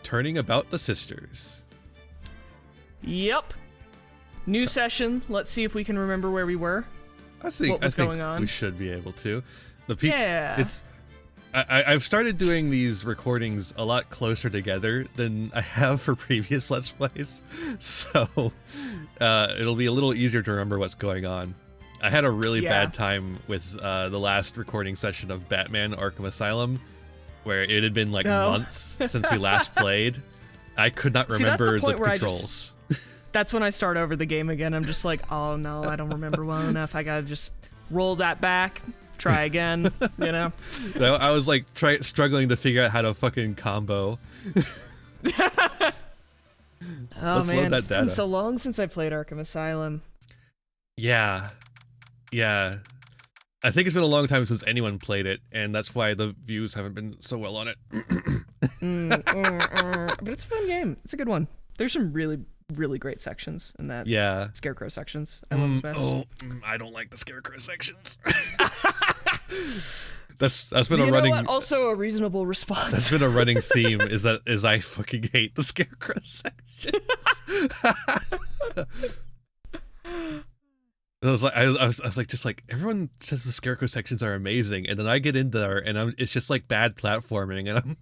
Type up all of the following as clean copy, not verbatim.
Turnabout the Sisters. Yep. New session. Let's see if we can remember where we were. I think going on. We should be able to. Yeah. I've started doing these recordings a lot closer together than I have for previous Let's Plays, so it'll be a little easier to remember what's going on. I had a really bad time with the last recording session of Batman Arkham Asylum, where it had been like months since we last played. I could not remember the controls. That's when I start over the game again. I'm just like, oh no, I don't remember well enough. I gotta just roll that back. Try again, you know? I was like struggling to figure out how to fucking combo. Oh man, it's been so long since I played Arkham Asylum. Yeah. I think it's been a long time since anyone played it, and that's why the views haven't been so well on it. But it's a fun game. It's a good one. There's some really, really great sections in that. Yeah. Scarecrow sections. I love the best. I don't like the Scarecrow sections. That's been a running. Also a reasonable response. That's been a running theme. Is I fucking hate the Scarecrow sections. I was like, everyone says the Scarecrow sections are amazing, and then I get in there and it's just like bad platforming, and I'm.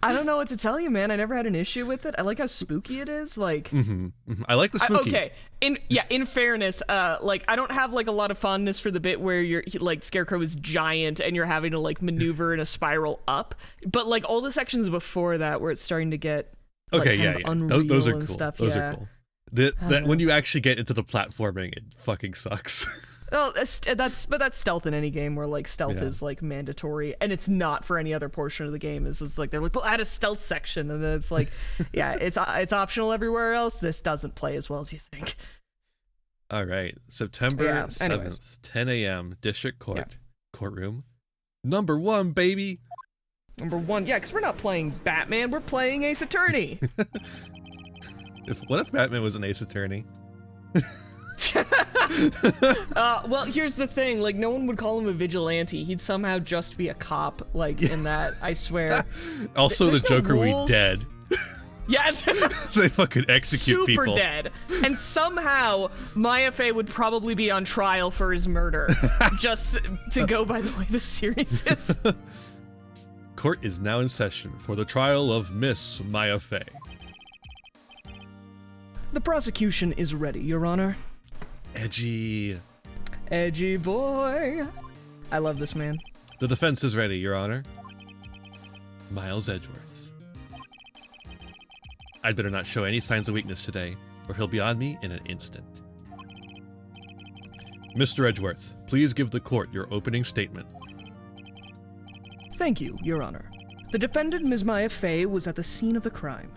I don't know what to tell you, man. I never had an issue with it. I like how spooky it is. Like, I like the spooky. Okay, in fairness, like I don't have like a lot of fondness for the bit where you're like Scarecrow is giant and you're having to like maneuver in a spiral up. But like all the sections before that, where it's starting to get like, unreal those are and cool. stuff. Those are cool. That when you actually get into the platforming, it fucking sucks. Oh, that's stealth in any game where like stealth is like mandatory, and it's not for any other portion of the game. It's like they're like, well, add a stealth section, and then it's like, yeah, it's optional everywhere else. This doesn't play as well as you think. All right, September 7th, 10 a.m. District Court, courtroom, number 1, baby. Number 1, yeah, because we're not playing Batman, we're playing Ace Attorney. What if Batman was an Ace Attorney? Well, here's the thing, like no one would call him a vigilante. He'd somehow just be a cop, like in that, I swear. Also, the Joker would be dead. Yeah. They fucking execute people. Super dead. And somehow, Maya Fey would probably be on trial for his murder. Just to go by the way the series is. Court is now in session for the trial of Miss Maya Fey. The prosecution is ready, Your Honor. Edgy boy. I love this man. The defense is ready, Your Honor. Miles Edgeworth. I'd better not show any signs of weakness today, or he'll be on me in an instant. Mr. Edgeworth, please give the court your opening statement. Thank you, Your Honor. The defendant, Ms. Maya Fey, was at the scene of the crime.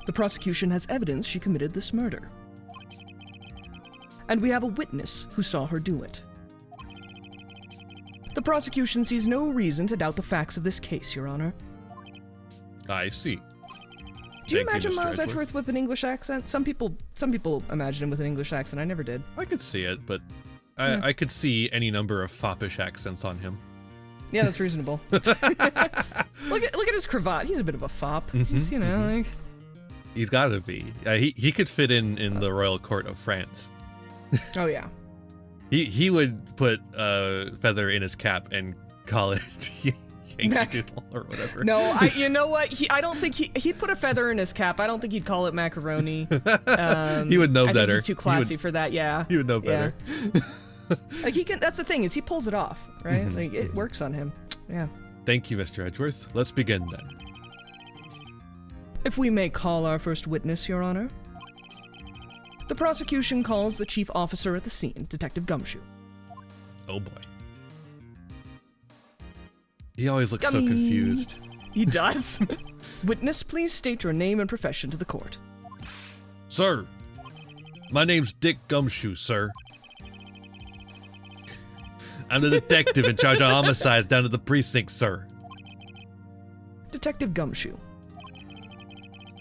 The prosecution has evidence she committed this murder. And we have a witness who saw her do it. The prosecution sees no reason to doubt the facts of this case, Your Honor. I see. Do you imagine Miles Edgeworth with an English accent? Some people imagine him with an English accent. I never did. I could see it, but I could see any number of foppish accents on him. Yeah, that's reasonable. Look at his cravat. He's a bit of a fop. He's, you know, like... He's gotta be. He could fit in the royal court of France. Oh yeah. He would put a feather in his cap and call it Yankee Doodle or whatever. No, you know what? I don't think he'd put a feather in his cap. I don't think he'd call it macaroni. He would know I better. Think he's too classy for that. Yeah. He would know better. Yeah. Like he can. That's the thing, is he pulls it off, right? Like it works on him. Yeah. Thank you, Mr. Edgeworth. Let's begin then. If we may call our first witness, Your Honor. The prosecution calls the chief officer at the scene, Detective Gumshoe. Oh boy. He always looks so confused. He does. Witness, please state your name and profession to the court. Sir, my name's Dick Gumshoe, sir. I'm the detective in charge of homicides down at the precinct, sir. Detective Gumshoe,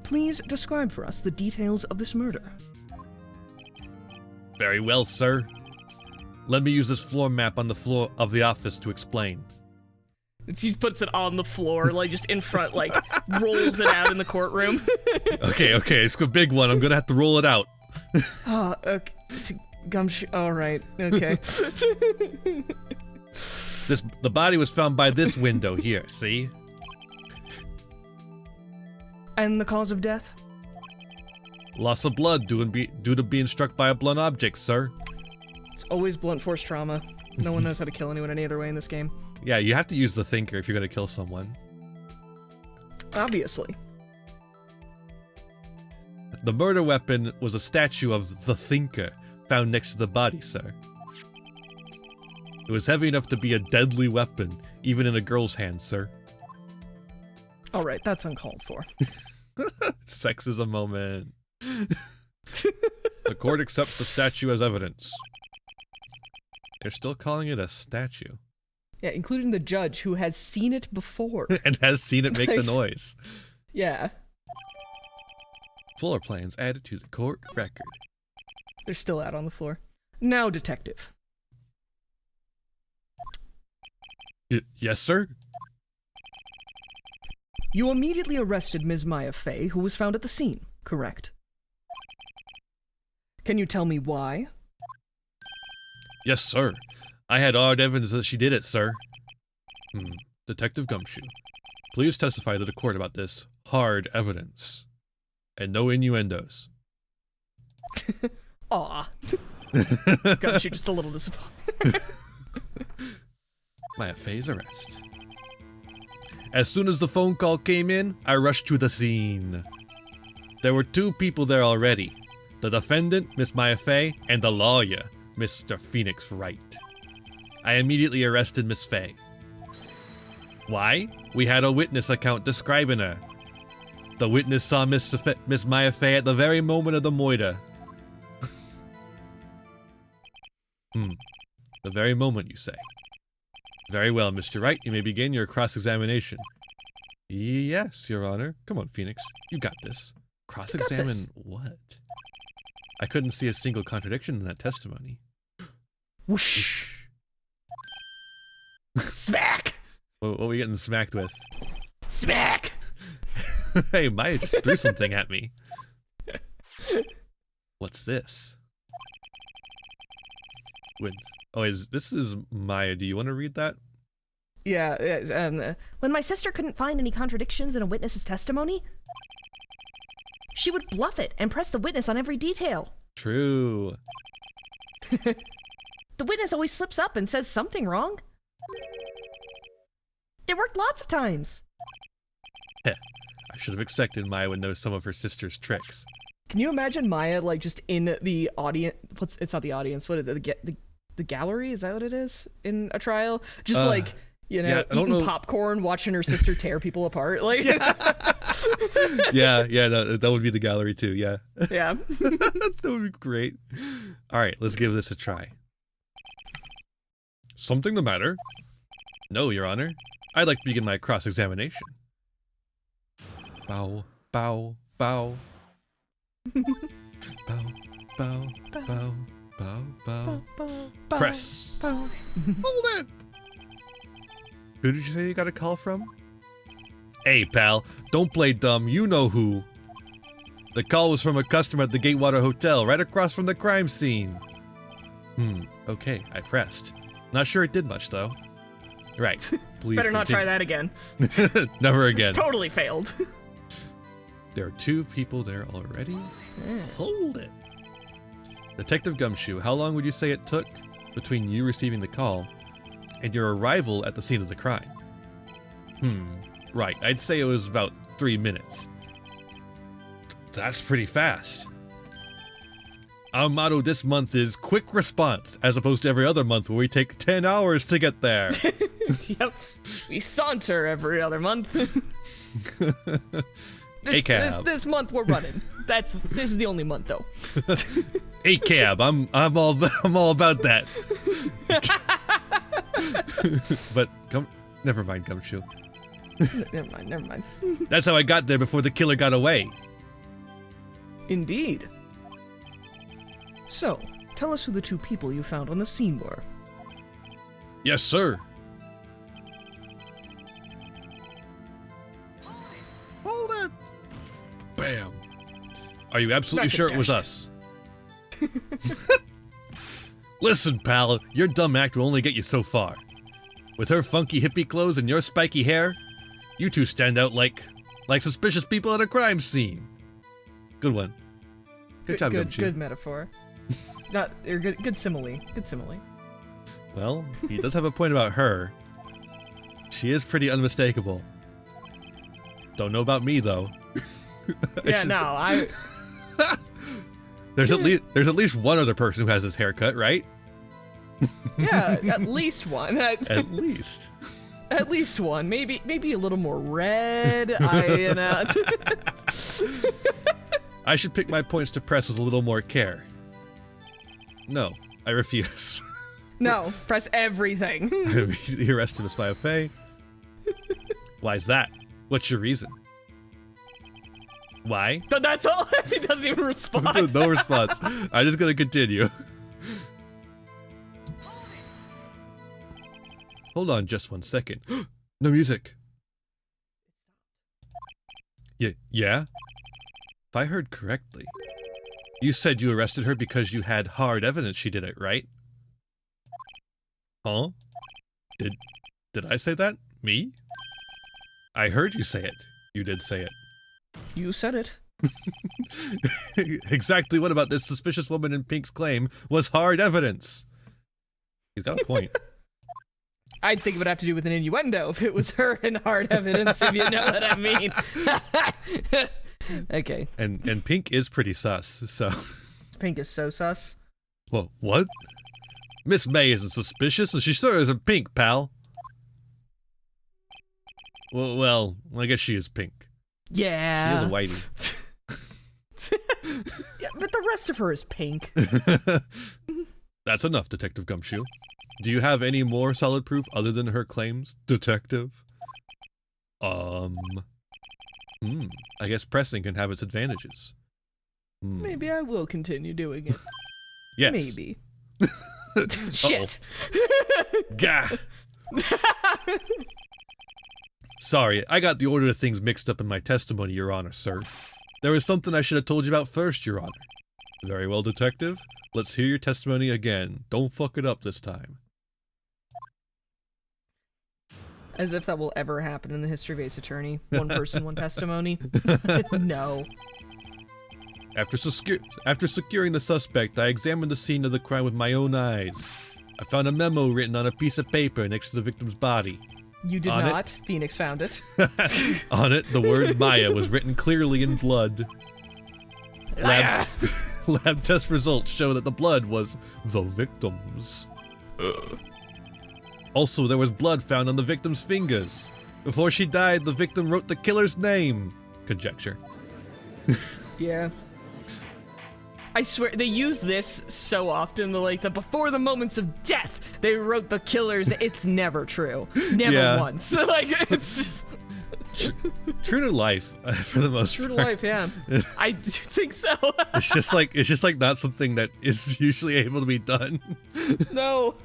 please describe for us the details of this murder. Very well, sir. Let me use this floor map on the floor of the office to explain. She puts it on the floor, like just in front, like rolls it out in the courtroom. Okay, it's a big one. I'm gonna have to roll it out. Oh, okay. Gumshoe. All right. Okay. The body was found by this window here. See? And the cause of death? Loss of blood due to being struck by a blunt object, sir. It's always blunt force trauma. No one knows how to kill anyone any other way in this game. Yeah, you have to use the thinker if you're gonna kill someone. Obviously. The murder weapon was a statue of the thinker found next to the body, sir. It was heavy enough to be a deadly weapon, even in a girl's hand, sir. Alright, that's uncalled for. Sexism moment. The court accepts the statue as evidence. They're still calling it a statue. Yeah, including the judge who has seen it before. And has seen it make the noise. Yeah. Floor plans added to the court record. They're still out on the floor. Now, detective. Yes, sir? You immediately arrested Ms. Maya Fey, who was found at the scene, correct? Can you tell me why? Yes, sir. I had hard evidence that she did it, sir. Detective Gumshoe, please testify to the court about this hard evidence. And no innuendos. Aw. Gumshoe just a little disappointed. Maya Fey's arrest. As soon as the phone call came in, I rushed to the scene. There were 2 people there already. The defendant, Miss Maya Fey, and the lawyer, Mr. Phoenix Wright. I immediately arrested Miss Fey. Why? We had a witness account describing her. The witness saw Miss Maya Fey at the very moment of the murder. The very moment, you say. Very well, Mr. Wright, you may begin your cross-examination. Yes, Your Honor. Come on, Phoenix. You got this. Cross-examine what? I couldn't see a single contradiction in that testimony. Whoosh. Smack! What are we getting smacked with? Smack! Hey, Maya just threw something at me. What's this? This is Maya. Do you want to read that? Yeah, when my sister couldn't find any contradictions in a witness's testimony, she would bluff it and press the witness on every detail. True. The witness always slips up and says something wrong. It worked lots of times. I should have expected Maya would know some of her sister's tricks. Can you imagine Maya, like, just in the audience? It's not the audience. What is it? The gallery? Is that what it is in a trial? Just eating popcorn, watching her sister tear people apart. Like, yeah, that would be the gallery too. Yeah, yeah, that would be great. All right, let's give this a try. Something the matter? No, Your Honor. I'd like to begin my cross-examination. Bow, bow, bow. Bow, bow, bow, bow, bow. Press. Hold it. Who did you say you got a call from? Hey, pal, don't play dumb. You know who. The call was from a customer at the Gatewater Hotel, right across from the crime scene. Okay, I pressed. Not sure it did much, though. Right, please Better not try that again. Never again. Totally failed. There are 2 people there already? Hold it. Detective Gumshoe, how long would you say it took between you receiving the call and your arrival at the scene of the crime? Right, I'd say it was about 3 minutes. That's pretty fast. Our motto this month is quick response, as opposed to every other month where we take 10 hours to get there. Yep, we saunter every other month. This month we're running. This is the only month though. Hey cab, I'm all about that. But never mind, Gumshoe. Never mind. That's how I got there before the killer got away. Indeed. So, tell us who the 2 people you found on the scene were. Yes, sir. Are you absolutely sure it was us? Listen, pal, your dumb act will only get you so far. With her funky hippie clothes and your spiky hair, you two stand out like suspicious people at a crime scene. Good one. Good job, Gumshoe. Good metaphor. Good simile. Good simile. Well, he does have a point about her. She is pretty unmistakable. Don't know about me though. There's at least one other person who has this haircut, right? Yeah, at least one. At least. At least one. Maybe a little more red. I should pick my points to press with a little more care. No, I refuse. No, press everything. He arrested Miss Fay. Why's that? What's your reason? Why? But that's all. He doesn't even respond. No response. I'm just gonna continue. Hold on just 1 second. No music. Yeah? If I heard correctly, you said you arrested her because you had hard evidence she did it, right? Huh? Did I say that? Me? I heard you say it. You did say it. You said it. Exactly what about this suspicious woman in pink's claim was hard evidence? He's got a point. I think it would have to do with an innuendo if it was her and hard evidence, if you know what I mean. Okay. And pink is pretty sus, so. Pink is so sus. Well, what? Miss May isn't suspicious, and she sure isn't pink, pal. Well, I guess she is pink. Yeah. She is a whitey. Yeah, but the rest of her is pink. That's enough, Detective Gumshoe. Do you have any more solid proof other than her claims, Detective? I guess pressing can have its advantages. Maybe I will continue doing it. Yes. Maybe. Shit. Gah. Sorry, I got the order of things mixed up in my testimony, Your Honor, sir. There was something I should have told you about first, Your Honor. Very well, Detective. Let's hear your testimony again. Don't fuck it up this time. As if that will ever happen in the history of Ace Attorney. One person, one testimony. No. After securing the suspect, I examined the scene of the crime with my own eyes. I found a memo written on a piece of paper next to the victim's body. You did not. Phoenix found it. On it, the word Maya was written clearly in blood. Lab test results show that the blood was the victim's. Also, there was blood found on the victim's fingers. Before she died, the victim wrote the killer's name. Conjecture. Yeah. I swear, they use this so often, the before the moments of death, they wrote the killers. It's never true. Never once. It's just... True to life, for the most part. True to life, yeah. I do think so. It's just like not something that is usually able to be done. No.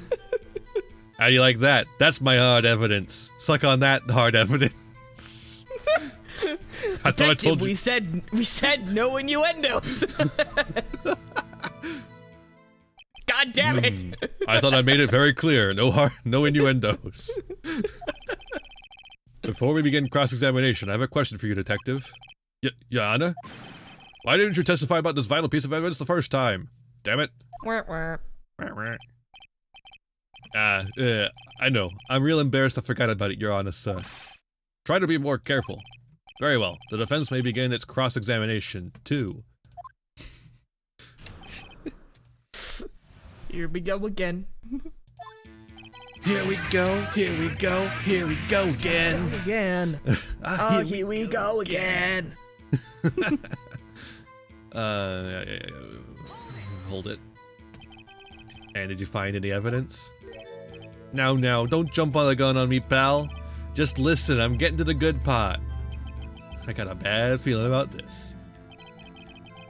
How do you like that? That's my hard evidence. Suck on that hard evidence. I thought I told you. We said no innuendos. God damn it! I thought I made it very clear. No innuendos. Before we begin cross-examination, I have a question for you, Detective. Yana? Why didn't you testify about this vital piece of evidence the first time? Damn it. I know. I'm real embarrassed I forgot about it, Your Honor, sir. Try to be more careful. Very well. The defense may begin its cross-examination, too. Here we go again. Here we go, here we go, here we go again. Here we go again. Hold it. And did you find any evidence? Now, don't jump on the gun on me, pal. Just listen, I'm getting to the good part. I got a bad feeling about this.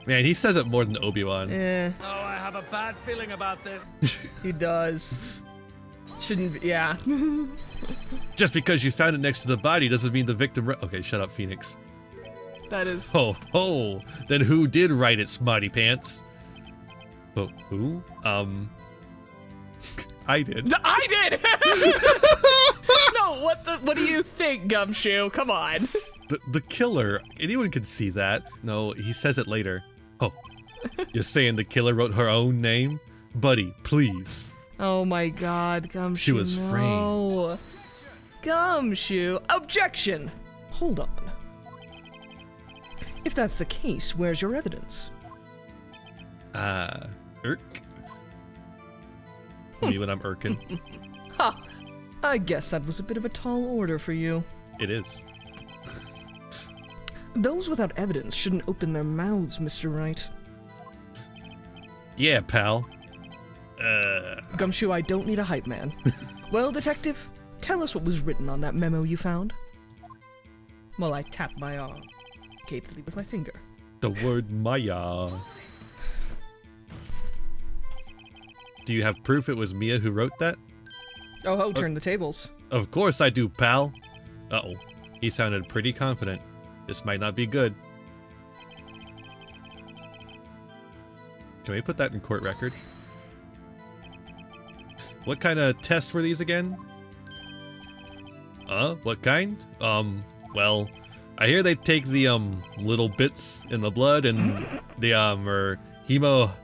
Man, he says it more than Obi-Wan. Oh, I have a bad feeling about this. He does. Shouldn't be, yeah. Just because you found it next to the body doesn't mean the victim... Okay, shut up, Phoenix. That is. Ho ho! Then who did write it, smarty pants? Oh, who? I did. I did! No, what do you think, Gumshoe? Come on. The killer. Anyone can see that. No, he says it later. Oh, you're saying the killer wrote her own name? Buddy, please. Oh my god, Gumshoe. She was framed. Gumshoe. Objection! Hold on. If that's the case, where's your evidence? Irk? Me when I'm irking. Ha! I guess that was a bit of a tall order for you. It is. Those without evidence shouldn't open their mouths, Mr. Wright. Yeah, pal. Gumshoe, I don't need a hype man. Well, detective, tell us what was written on that memo you found. Well, I tap my arm, capably with my finger. The word Maya. Do you have proof it was Mia who wrote that? Oh, turn the tables. Of course I do, pal. Uh-oh. He sounded pretty confident. This might not be good. Can we put that in court record? What kind of tests were these again? What kind? Well, I hear they take the, little bits in the blood and the, or hemoglobin.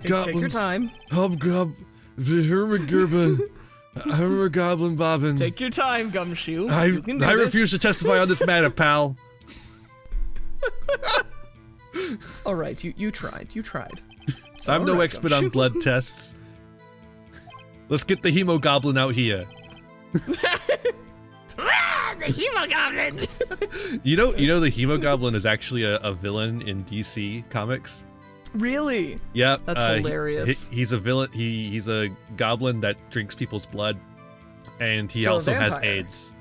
Take your time. Goblin bobbin. Take your time, Gumshoe. I refuse to testify on this matter, pal. All right, you tried. I'm no expert on blood tests. Let's get the hemogoblin out here. The hemogoblin. You know the hemogoblin is actually a villain in DC comics. Really? Yeah, that's hilarious. He's a villain. He's a goblin that drinks people's blood, and he also has AIDS.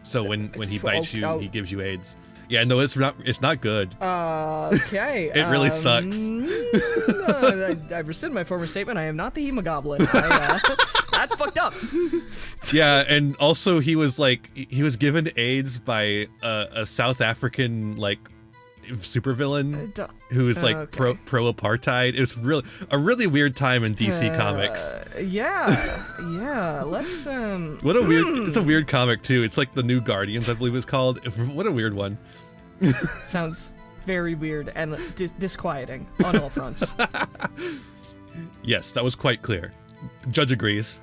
So when he bites you, he gives you AIDS. Yeah, no, it's not good. Okay. It really sucks. I rescind my former statement. I am not the hemogoblin. That's fucked up. Yeah, and also he was given AIDS by a South African supervillain who was pro apartheid. It was a really weird time in DC comics. Yeah. Let's What a weird. It's a weird comic too. It's like the New Guardians, I believe it's called. What a weird one. Sounds very weird and disquieting on all fronts. Yes, that was quite clear. Judge agrees.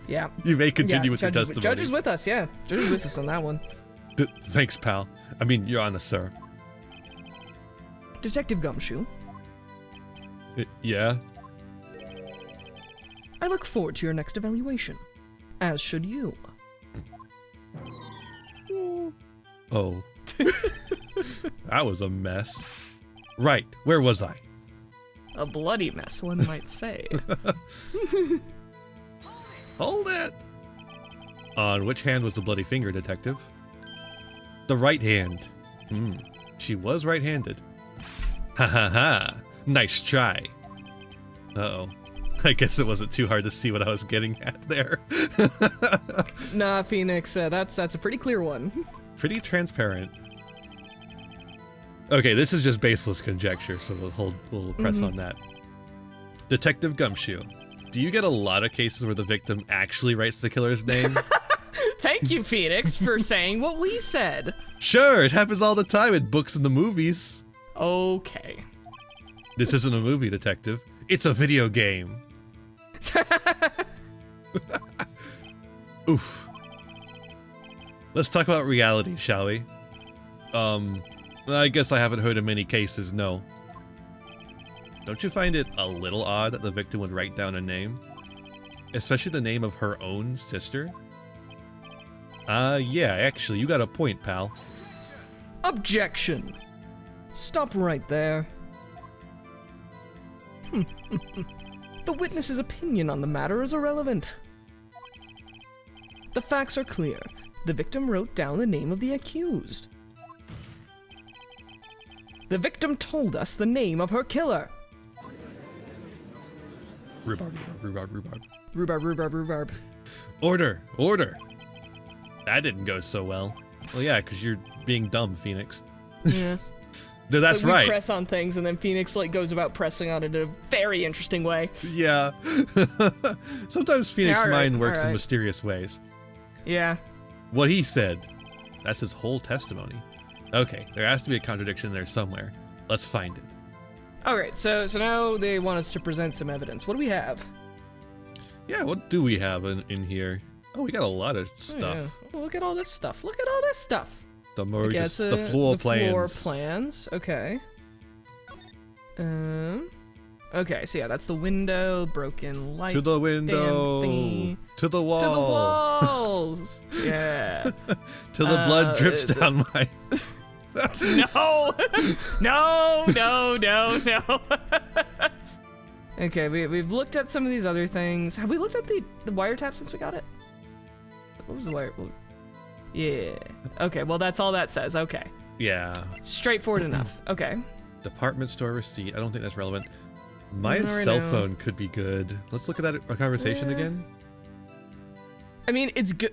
Yeah. You may continue with your testimony. Judge is with us, yeah. Judge is with us on that one. Thanks, pal. I mean, you're honest, sir. Detective Gumshoe. Yeah? I look forward to your next evaluation. As should you. Oh. That was a mess. Right, where was I? A bloody mess, one might say. Hold it! On which hand was the bloody finger, detective? The right hand. She was right-handed. Ha ha ha! Nice try. Uh-oh. I guess it wasn't too hard to see what I was getting at there. Nah, Phoenix, that's a pretty clear one. Pretty transparent. Okay, this is just baseless conjecture, so we'll press on that. Detective Gumshoe, do you get a lot of cases where the victim actually writes the killer's name? Thank you, Phoenix, for saying what we said. Sure, it happens all the time in books and the movies. Okay. This isn't a movie, detective. It's a video game. Oof. Let's talk about reality, shall we? I guess I haven't heard of many cases, no. Don't you find it a little odd that the victim would write down a name? Especially the name of her own sister? Yeah, actually, you got a point, pal. Objection! Stop right there. The witness's opinion on the matter is irrelevant. The facts are clear. The victim wrote down the name of the accused. The victim told us the name of her killer. Rhubarb. Order. That didn't go so well. Well, yeah, because you're being dumb, Phoenix. Yeah. That's we right. Press on things, and then Phoenix like goes about pressing on it in a very interesting way. Yeah. Sometimes Phoenix Yeah, mind works in right. mysterious ways. Yeah. What he said. That's his whole testimony. Okay, there has to be a contradiction there somewhere. Let's find it. All right, so now they want us to present some evidence. What do we have? Yeah, what do we have in here? Oh, we got a lot of stuff. Oh, yeah. Look at all this stuff. The Floor plans. plans. Okay. Okay, so yeah, that's the window, broken light. To the window. Thingy. To the wall. To the walls. Yeah. Till the blood drips down my... No. Okay, we've looked at some of these other things. Have we looked at the wiretap since we got it? What was the wire? Yeah. Okay, well, that's all that says. Okay. Yeah. Straightforward enough. Okay. Department store receipt. I don't think that's relevant. My Not right cell now. phone could be good. Let's look at that conversation again. I mean, it's good.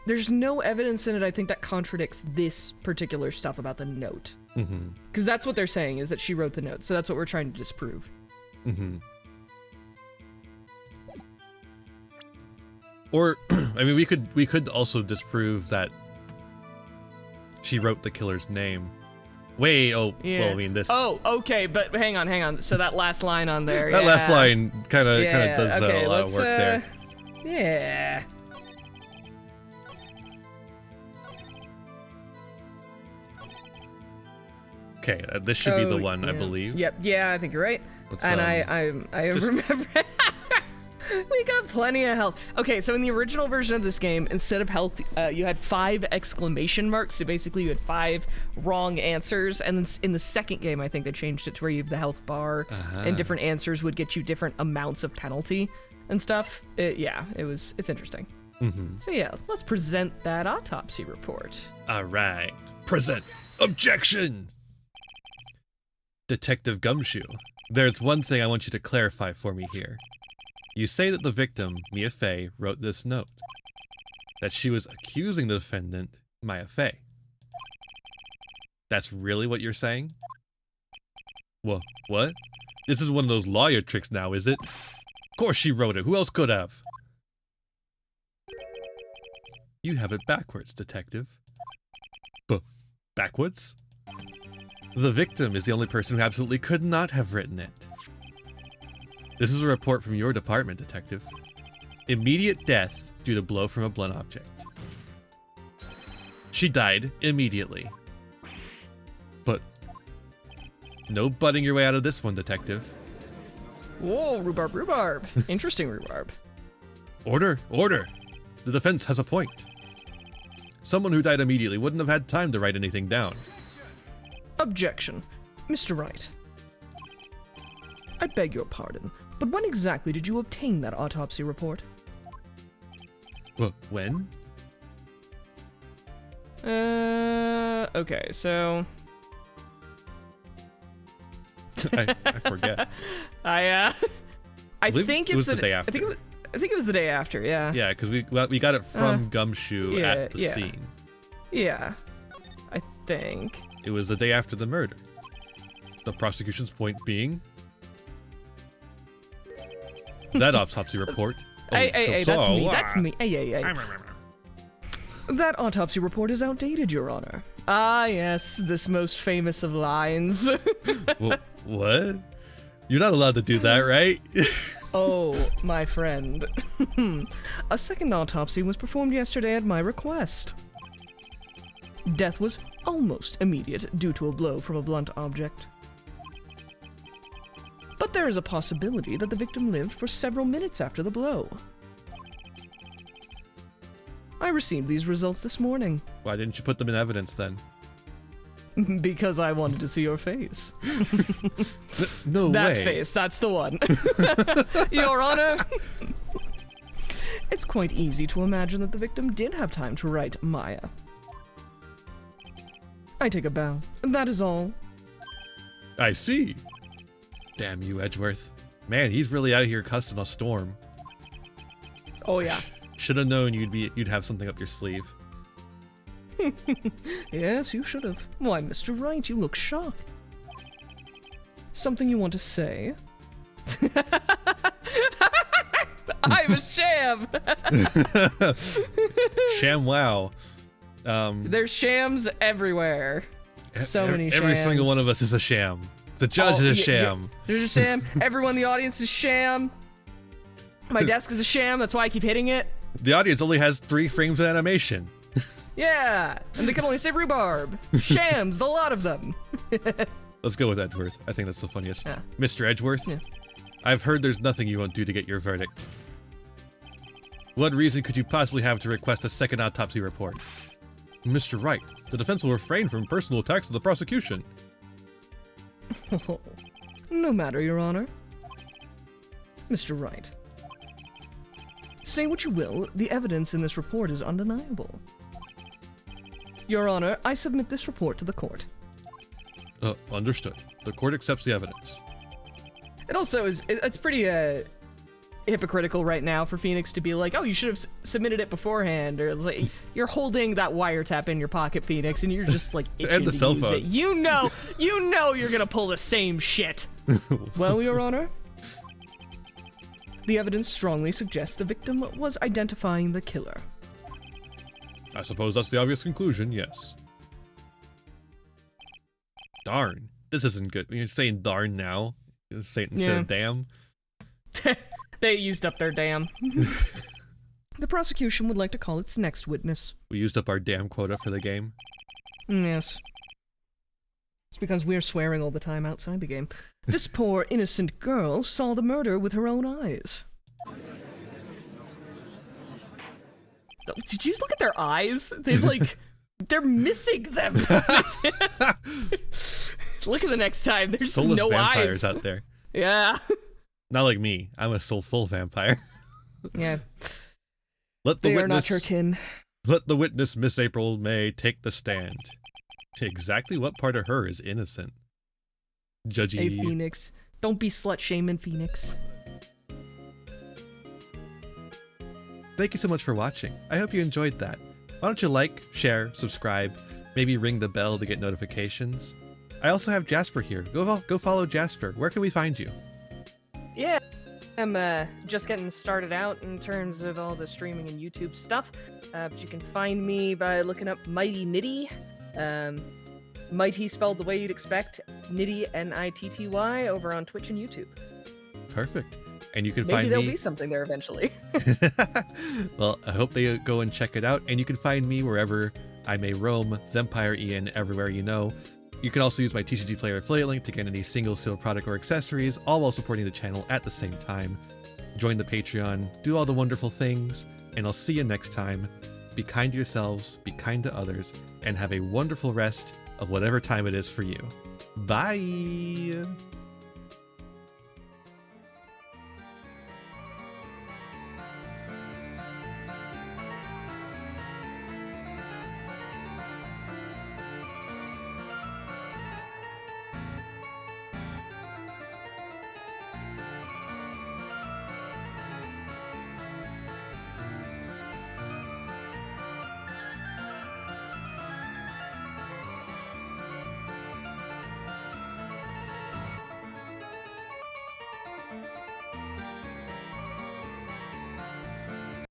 There's no evidence in it, I think, that contradicts this particular stuff about the note. Mm-hmm. Because that's what they're saying, is that she wrote the note. So that's what we're trying to disprove. Mm-hmm. Or, I mean, we could also disprove that she wrote the killer's name. Wait, Yeah. well, I mean, this... Oh, okay, but hang on. So that last line on there, that yeah. last line kind of does okay, a lot of work there. Yeah. Okay, this should be the one, I believe. Yep, yeah, I think you're right. Let's, and I just- remember... We got plenty of health. Okay, so in the original version of this game, instead of health, you had 5 exclamation marks. So basically, you had 5 wrong answers. And then in the second game, I think they changed it to where you have the health bar, and different answers would get you different amounts of penalty and stuff. It's interesting. Mm-hmm. So yeah, let's present that autopsy report. All right, present objection. Detective Gumshoe, there's one thing I want you to clarify for me here. You say that the victim, Mia Fey, wrote this note. That she was accusing the defendant, Mia Fey. That's really what you're saying? Well, what? This is one of those lawyer tricks now, is it? Of course she wrote it. Who else could have? You have it backwards, detective. Backwards? The victim is the only person who absolutely could not have written it. This is a report from your department, detective. Immediate death due to blow from a blunt object. She died immediately. But no butting your way out of this one, detective. Whoa, rhubarb. Interesting rhubarb. Order. The defense has a point. Someone who died immediately wouldn't have had time to write anything down. Objection. Mr. Wright. I beg your pardon, but when exactly did you obtain that autopsy report? When? Okay, so... I forget. I think it was it's the day after. I think it was the day after, yeah. Yeah, because we got it from Gumshoe at the yeah. scene. Yeah. I think. It was the day after the murder. The prosecution's point being... that autopsy report... Hey, that's me. Hey. That autopsy report is outdated, Your Honor. Ah, yes, this most famous of lines. What? You're not allowed to do that, right? Oh, my friend. A second autopsy was performed yesterday at my request. Death was almost immediate due to a blow from a blunt object. But there is a possibility that the victim lived for several minutes after the blow. I received these results this morning. Why didn't you put them in evidence then? Because I wanted to see your face. No That way. face, that's the one. Your Honor. It's quite easy to imagine that the victim did have time to write Maya. I take a bow. That is all. I see. Damn you, Edgeworth. Man, he's really out here cussing a storm. Oh yeah. Should have known you'd have something up your sleeve. Yes, you should have. Why, Mr. Wright, you look shocked. Something you want to say? I'm a sham! Sham wow. There's shams everywhere. So many shams. Every single one of us is a sham. The judge is a sham. There's a sham. Everyone in the audience is sham. My desk is a sham, that's why I keep hitting it. The audience only has 3 frames of animation. Yeah, and they can only say rhubarb. Shams, the lot of them. Let's go with Edgeworth. I think that's the funniest. Yeah. Mr. Edgeworth, Yeah. I've heard there's nothing you won't do to get your verdict. What reason could you possibly have to request a second autopsy report? Mr. Wright, the defense will refrain from personal attacks of the prosecution. No matter, Your Honor. Mr. Wright. Say what you will, the evidence in this report is undeniable. Your Honor, I submit this report to the court. Understood. The court accepts the evidence. It also is, it's pretty hypocritical right now for Phoenix to be like, oh, you should have submitted it beforehand, or it's like, you're holding that wiretap in your pocket, Phoenix, and you're just like itching And the to cell use phone. it. You know you're gonna pull the same shit. Well, Your Honor, the evidence strongly suggests the victim was identifying the killer. I suppose that's the obvious conclusion, yes. Darn. This isn't good. You're saying darn now. You're saying instead of damn. They used up their damn. The prosecution would like to call its next witness. We used up our damn quota for the game. Yes. It's because we're swearing all the time outside the game. This poor innocent girl saw the murder with her own eyes. Did you look at their eyes? They're missing them. Look at the next time. There's Soulless no vampires eyes out there. Yeah. Not like me. I'm a soulful vampire. Yeah. Let the They witness, are not your kin. Let the witness, Miss April May, take the stand. Exactly what part of her is innocent? Judgy. Hey, Phoenix. Don't be slut-shaming, Phoenix. Thank you so much for watching. I hope you enjoyed that. Why don't you like, share, subscribe, maybe ring the bell to get notifications. I also have Jasper here. Go follow Jasper. Where can we find you? Yeah, I'm just getting started out in terms of all the streaming and YouTube stuff. But you can find me by looking up Mighty Nitty. Mighty spelled the way you'd expect. Nitty, Nitty, over on Twitch and YouTube. Perfect. And you can Maybe find there'll me... be something there eventually. Well, I hope they go and check it out. And you can find me wherever I may roam. Vampire Iain, everywhere you know. You can also use my TCG Player affiliate link to get any single sale product or accessories, all while supporting the channel at the same time. Join the Patreon, do all the wonderful things, and I'll see you next time. Be kind to yourselves, be kind to others, and have a wonderful rest of whatever time it is for you. Bye!